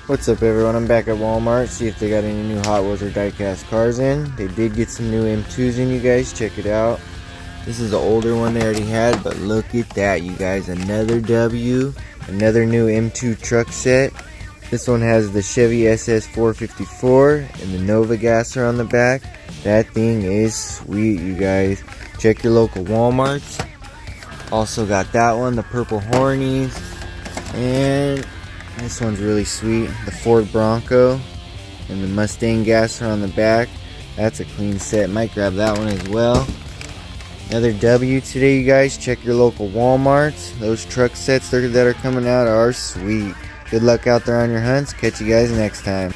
What's up everyone, I'm back at Walmart, see if they got any new Hot Wheels or diecast cars in. They did get some new M2s in, you guys, check it out. This is the older one they already had, but look at that, you guys, another W, another new M2 truck set. This one has the Chevy SS 454 and the Nova gasser on the back. That thing is sweet, you guys. Check your local Walmarts. Also got that one, the purple Hornies, and this one's really sweet, the Ford Bronco and the Mustang gasser on the back. That's a clean set, might grab that one as well. Another W today, you guys. Check your local Walmarts. Those truck sets that are coming out are sweet. Good luck out there on your hunts. Catch you guys next time.